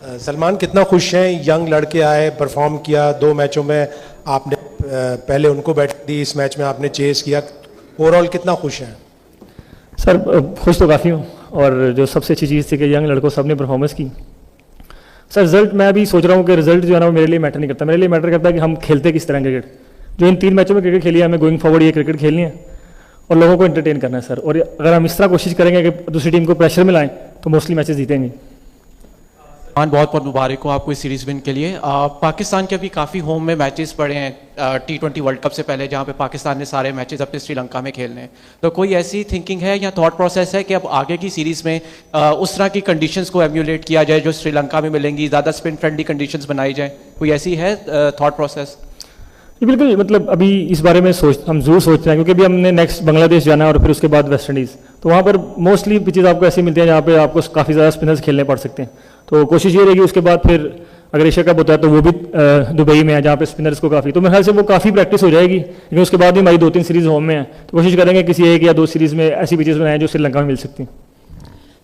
सलमान कितना खुश हैं, यंग लड़के आए, परफॉर्म किया 2 मैचों में, आपने पहले उनको बैटिंग दी, इस मैच में आपने चेस किया, ओवरऑल कितना खुश हैं? सर खुश तो काफ़ी हूँ, और जो सबसे अच्छी चीज़ थी कि यंग लड़कों सबने परफॉर्मेंस की। सर रिजल्ट मैं अभी सोच रहा हूँ कि रिजल्ट जो है ना वो मेरे लिए मैटर नहीं करता, मेरे लिए मैटर करता है कि हम खेलते किस तरह क्रिकेट। जो इन 3 मैचों में क्रिकेट खेली है, हमें गोइंग फॉरवर्ड ये क्रिकेट खेलनी है और लोगों को एंटरटेन करना है सर। और अगर हम इस तरह कोशिश करेंगे कि दूसरी टीम को प्रेशर में लाएं तो मोस्टली मैचेस जीतेंगे। बहुत बहुत मुबारक हो आपको इस सीरीज़ विन के लिए। पाकिस्तान के अभी काफ़ी होम में मैचेस पड़े हैं T20 वर्ल्ड कप से पहले, जहाँ पे पाकिस्तान ने सारे मैचेस अपने श्रीलंका में खेलने हैं। तो कोई ऐसी थिंकिंग है या थॉट प्रोसेस है कि अब आगे की सीरीज़ में उस तरह की कंडीशंस को एम्यूलेट किया जाए जो श्रीलंका में मिलेंगी, ज़्यादा स्पिन फ्रेंडली कंडीशंस बनाई जाए, कोई ऐसी है थॉट प्रोसेस? जी बिल्कुल, मतलब अभी इस बारे में हम जरूर सोच रहे हैं, क्योंकि अभी हमने नेक्स्ट बांग्लादेश जाना है और फिर उसके बाद वेस्ट इंडीज़। तो वहाँ पर मोस्टली पिचेज आपको ऐसे मिलते हैं जहाँ पे आपको काफ़ी ज़्यादा स्पिनर्स खेलने पड़ सकते हैं। तो कोशिश ये रहेगी उसके बाद फिर अगर एशिया कप होता है तो वो भी दुबई में है जहाँ पे स्पिनर्स को काफ़ी, तो मेरे ख्याल से वो काफ़ी प्रैक्टिस हो जाएगी। लेकिन उसके बाद भी हमारी 2-3 सीरीज़ होम में है, तो कोशिश करेंगे किसी 1 या 2 सीरीज़ में ऐसी पिचेस बनाएं जो श्रीलंका में मिल सकती हैं।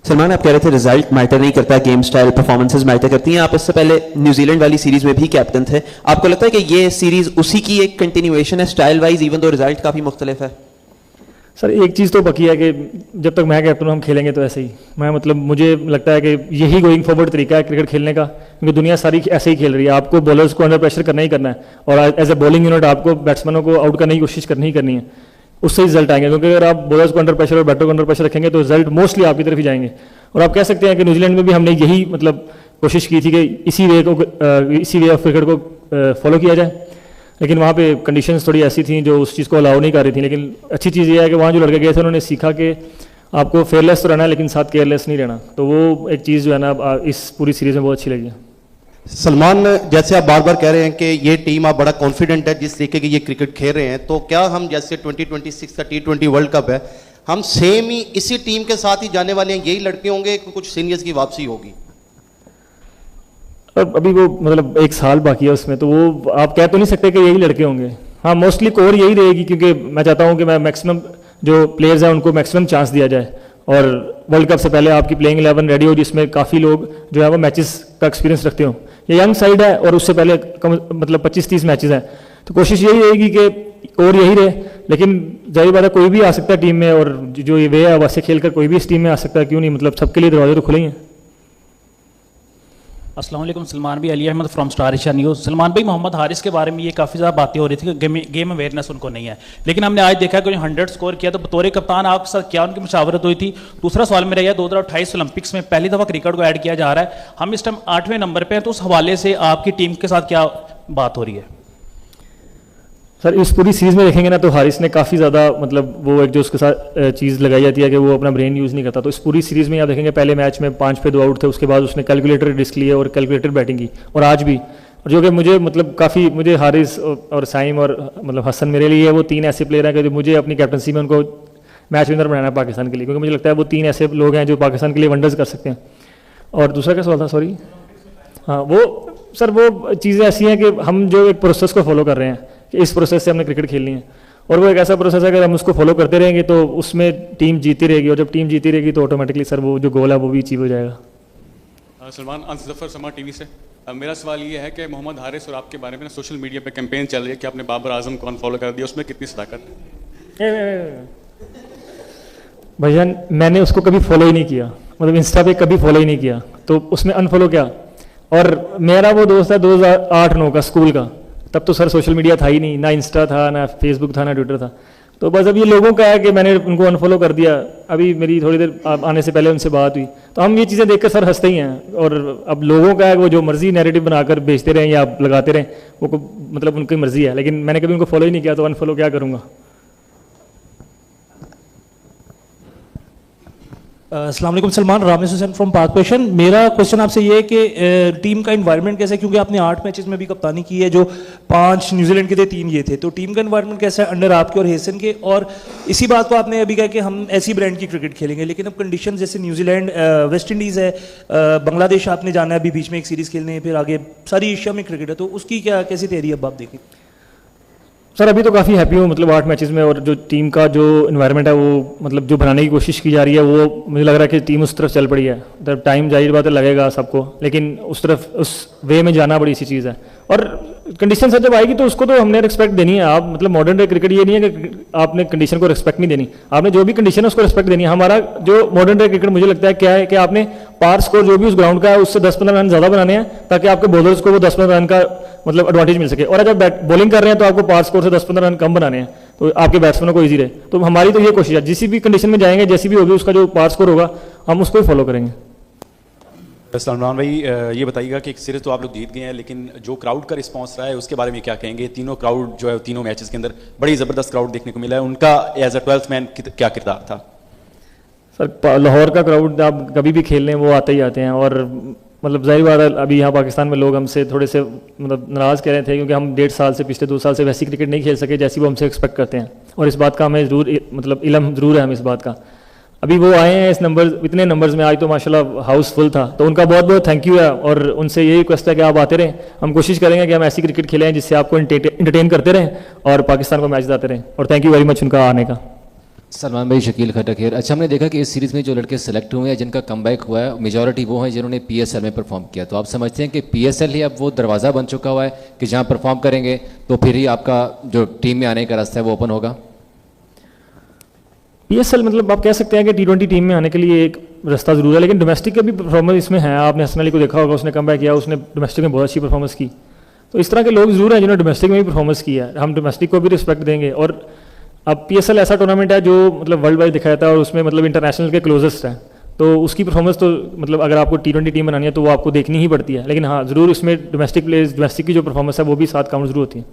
सलमान, आप कह रहे थे रिजल्ट मैटर नहीं करता, गेम स्टाइल परफॉर्मेंसेस मैटर करती हैं। आप इससे पहले न्यूजीलैंड वाली सीरीज में भी कैप्टन थे। आपको लगता है कि ये सीरीज उसी की एक कंटिन्यूएशन है style wise, even though result काफ़ी मुख्तलिफ है? सर एक चीज़ तो पक्की है कि जब तक मैं कैप्टन हूँ हम खेलेंगे तो ऐसे ही। मुझे लगता है कि यही गोइंग फॉरवर्ड तरीका है क्रिकेट खेलने का, क्योंकि दुनिया सारी ऐसे ही खेल रही है। आपको बॉलर्स को अंडर प्रेशर करना ही करना है, और एज ए बॉलिंग यूनिट आपको बैट्समैनों को आउट करने की कोशिश करनी ही करनी है, उससे रिजल्ट आएंगे। क्योंकि अगर आप बॉलर्स को अंडर प्रेशर और बैटर को अंडर प्रेशर रखेंगे तो रिजल्ट मोस्टली आपकी तरफ ही जाएंगे। और आप कह सकते हैं कि न्यूजीलैंड में भी हमने यही कोशिश की थी कि इसी वे ऑफ क्रिकेट को फॉलो किया जाए, लेकिन वहाँ पे कंडीशंस थोड़ी ऐसी थी जो उस चीज़ को अलाउ नहीं कर रही थी। लेकिन अच्छी चीज़ ये है कि वहाँ जो लड़के गए थे उन्होंने सीखा कि आपको फेयरलेस तो रहना है लेकिन साथ केयरलेस नहीं रहना, तो वो एक चीज़ जो है ना इस पूरी सीरीज़ में बहुत अच्छी लगी है। सलमान, जैसे आप बार बार कह रहे हैं कि ये टीम आप बड़ा कॉन्फिडेंट है जिस तरीके की ये क्रिकेट खेल रहे हैं, तो क्या हम जैसे 2026 का T20 वर्ल्ड कप है, हम सेम ही इसी टीम के साथ ही जाने वाले हैं, यही लड़के होंगे, कुछ सीनियर्स की वापसी होगी? अभी वो 1 साल बाकी है उसमें, तो वो आप कह तो नहीं सकते कि यही लड़के होंगे। हाँ मोस्टली कोर यही रहेगी, क्योंकि मैं चाहता हूँ कि मैं मैक्सिमम जो प्लेयर्स हैं उनको मैक्सिमम चांस दिया जाए, और वर्ल्ड कप से पहले आपकी प्लेइंग 11 रेडी हो जिसमें काफ़ी लोग जो है वो मैचेस का एक्सपीरियंस रखते हो। ये यंग साइड है और उससे पहले 25-30 मैचेस हैं, तो कोशिश यही रहेगी कि और यही रहे। लेकिन जाहिर बात है कोई भी आ सकता है टीम में, और जो ये वे है वैसे खेल कर कोई भी इस टीम में आ सकता है, क्यों नहीं, सबके लिए दरवाजे तो खुले ही हैं। अस्सलाम वालेकुम, सलमान भाई, Ali Ahmed from Star Asia News. Salman भाई, मोहम्मद हारिस के बारे में ये काफ़ी ज़्यादा बातें हो रही थी कि गेम अवेयरनेस उनको नहीं है, लेकिन हमने आज देखा कि 100 स्कोर किया, तो बतौर कप्तान आपके साथ क्या उनकी मशावरत हुई थी? दूसरा सवाल मेरा यह 2028 ओलंपिक्स में पहली दफ़ा क्रिकेट को ऐड किया जा रहा है, हम इस टाइम 8वें नंबर पर हैं, तो उस हवाले से आपकी टीम के साथ क्या बात हो रही है? सर इस पूरी सीरीज़ में देखेंगे ना तो हारिस ने काफ़ी ज़्यादा वो एक जो उसके साथ चीज़ लगाई जाती है कि वो अपना ब्रेन यूज़ नहीं करता, तो इस पूरी सीरीज़ में आप देखेंगे पहले मैच में 5 पे 2 आउट थे, उसके बाद उसने कैलकुलेटर रिस्क लिए और कैलकुलेटर बैटिंग की, और आज भी। और जो कि मुझे हारिस और साइम और हसन मेरे लिए वो 3 ऐसे प्लेयर हैं कि मुझे अपनी कैप्टनसी में उनको मैच विनर बनाना है पाकिस्तान के लिए, क्योंकि मुझे लगता है वो 3 ऐसे लोग हैं जो पाकिस्तान के लिए वंडर्स कर सकते हैं। और दूसरा क्या सवाल था, सॉरी? हाँ वो चीज़ें ऐसी हैं कि हम जो एक प्रोसेस को फॉलो कर रहे हैं कि इस प्रोसेस से हमने क्रिकेट खेलनी है, और वो एक ऐसा प्रोसेस है अगर हम उसको फॉलो करते रहेंगे तो उसमें टीम जीती रहेगी, और जब टीम जीती रहेगी तो ऑटोमेटिकली सर वो जो गोल है वो भी अचीव हो जाएगा। सलमान, अंस जफर समा टीवी से। मेरा सवाल ये है कि मोहम्मद हारिस और आपके बारे में सोशल मीडिया पे कैंपेन चल रही है कि आपने बाबर आजम को अनफॉलो कर दिया, उसमें कितनी सदाकत है? भैया मैंने उसको कभी फॉलो ही नहीं किया, इंस्टा पे कभी फॉलो ही नहीं किया, तो उसमें अनफॉलो क्या? और मेरा वो दोस्त है 2008-9 का स्कूल का, तब तो सर सोशल मीडिया था ही नहीं, ना इंस्टा था, ना फेसबुक था, ना ट्विटर था। तो बस अब ये लोगों का है कि मैंने उनको अनफॉलो कर दिया। अभी मेरी थोड़ी देर आने से पहले उनसे बात हुई, तो हम ये चीज़ें देखकर सर हंसते ही हैं। और अब लोगों का है वो जो मर्जी नैरेटिव बनाकर बेचते रहें या लगाते रहें, वो उनकी मर्जी है, लेकिन मैंने कभी उनको फॉलो ही नहीं किया, तो अनफॉलो क्या करूँगा। अस्सलाम वालेकुम सलमान, रामेश हुसैन फ्रॉम पाक पेशन। मेरा क्वेश्चन आपसे ये है कि टीम का इन्वायरमेंट कैसा है, क्योंकि आपने 8 मैचेस में भी कप्तानी की है, जो 5 न्यूजीलैंड के थे, 3 ये थे, तो टीम का इन्वायरमेंट कैसा है अंडर आपके और हेसन के? और इसी बात को आपने अभी कहा कि हम ऐसी ब्रांड की क्रिकेट खेलेंगे, लेकिन अब कंडीशन जैसे न्यूजीलैंड, वेस्ट इंडीज़ है, बांग्लादेश आपने जाना है अभी बीच में एक सीरीज़ खेलने, फिर आगे सारी एशिया में क्रिकेट है, तो उसकी कैसी तैयारी अब आप देखें? सर अभी तो काफ़ी हैप्पी हूँ, मतलब 8 मैचेस में, और जो टीम का जो इन्वायरमेंट है वो मतलब जो बनाने की कोशिश की जा रही है वो मुझे लग रहा है कि टीम उस तरफ चल पड़ी है। मतलब टाइम जाहिर बात है लगेगा सबको, लेकिन उस तरफ उस वे में जाना बड़ी सी चीज़ है। और कंडीशन सर जब आएगी तो उसको तो हमने रिस्पेक्ट देनी है। आप मतलब मॉडर्न डे क्रिकेट ये नहीं है कि आपने कंडीशन को रिस्पेक्ट नहीं देनी, आपने जो भी कंडीशन है उसको रिस्पेक्ट देनी है। हमारा जो मॉडर्न डे क्रिकेट मुझे लगता है क्या है कि आपने पार स्कोर जो भी उस ग्राउंड का है उससे 10-15 रन ज़्यादा बनाने हैं ताकि आपके बॉलर्स को वो 10-15 रन का मतलब एडवांटेज मिल सके। और जब बॉलिंग कर रहे हैं तो आपको पार स्कोर से 10-15 रन कम बनाने हैं तो आपके बैट्समैनों को ईजी रहे। तो हमारी तो ये कोशिश है, जिस भी कंडीशन में जाएंगे जैसी भी होगी उसका जो पार स्कोर होगा हम उसको ही फॉलो करेंगे। सलमान भाई ये बताइएगा कि एक सीरीज तो आप लोग जीत गए हैं, लेकिन जो क्राउड का रिस्पांस रहा है उसके बारे में क्या कहेंगे? तीनों क्राउड जो है तीनों मैचेस के अंदर बड़ी ज़बरदस्त क्राउड देखने को मिला है, उनका एज अ 12th मैन क्या किरदार था? सर लाहौर का क्राउड आप कभी भी खेलने वो आते ही आते हैं, और मतलब जाहिर बात है अभी यहाँ पाकिस्तान में लोग हमसे थोड़े से मतलब नाराज़ कह रहे थे क्योंकि हम 1.5 साल से पिछले 2 साल से वैसी क्रिकेट नहीं खेल सके जैसी वो हमसे एक्सपेक्ट करते हैं, और इस बात का हमें ज़रूर मतलब इल्म ज़रूर है हमें इस बात का। अभी वो आए हैं इस इतने नंबर्स में, आज तो माशाल्लाह हाउस फुल था, तो उनका बहुत बहुत थैंक यू है, और उनसे यही रिक्वेस्ट है कि आप आते रहें। हम कोशिश करेंगे कि हम ऐसी क्रिकेट खेलें जिससे आपको इंटरटेन करते रहें और पाकिस्तान को मैच जिताते रहें, और थैंक यू वेरी मच उनका आने का। सलमान भाई, शकील खट्टर खेर। अच्छा, हमने देखा कि इस सीरीज़ में जो लड़के सेलेक्ट हुए हैं जिनका कमबैक हुआ है मेजॉरिटी वो हैं जिन्होंने PSL में परफॉर्म किया, तो आप समझते हैं कि PSL ही अब वो दरवाज़ा बन चुका हुआ है कि जहाँ परफॉर्म करेंगे तो फिर ही आपका जो टीम में आने का रास्ता है वो ओपन होगा? PSL मतलब आप कह सकते हैं कि T20 टीम में आने के लिए एक रास्ता जरूर है, लेकिन डोमेस्टिक का भी परफॉर्मेंस इसमें है। आपने हसन अली को देखा होगा, उसने कमबैक किया, उसने डोमेस्टिक में बहुत अच्छी परफॉर्मेंस की। तो इस तरह के लोग जरूर हैं जिन्होंने डोमेस्टिक में भी परफॉर्मेंस की है, हम डोमेस्टिक को भी रिस्पेक्ट देंगे। और अब PSL ऐसा टूर्नामेंट है जो मतलब वर्ल्ड वाइड दिखाया था और उसमें मतलब इंटरनेशनल के क्लोजेस्ट है, तो उसकी परफॉर्मेंस तो मतलब अगर आपको T20 टीम बनानी है तो वो आपको देखनी ही पड़ती है। लेकिन हाँ ज़रूर इसमें डोमेस्टिक प्लेयर्स, डोमेस्टिक की जो परफॉर्मेंस है वो भी साथ काउंट जरूर होती है।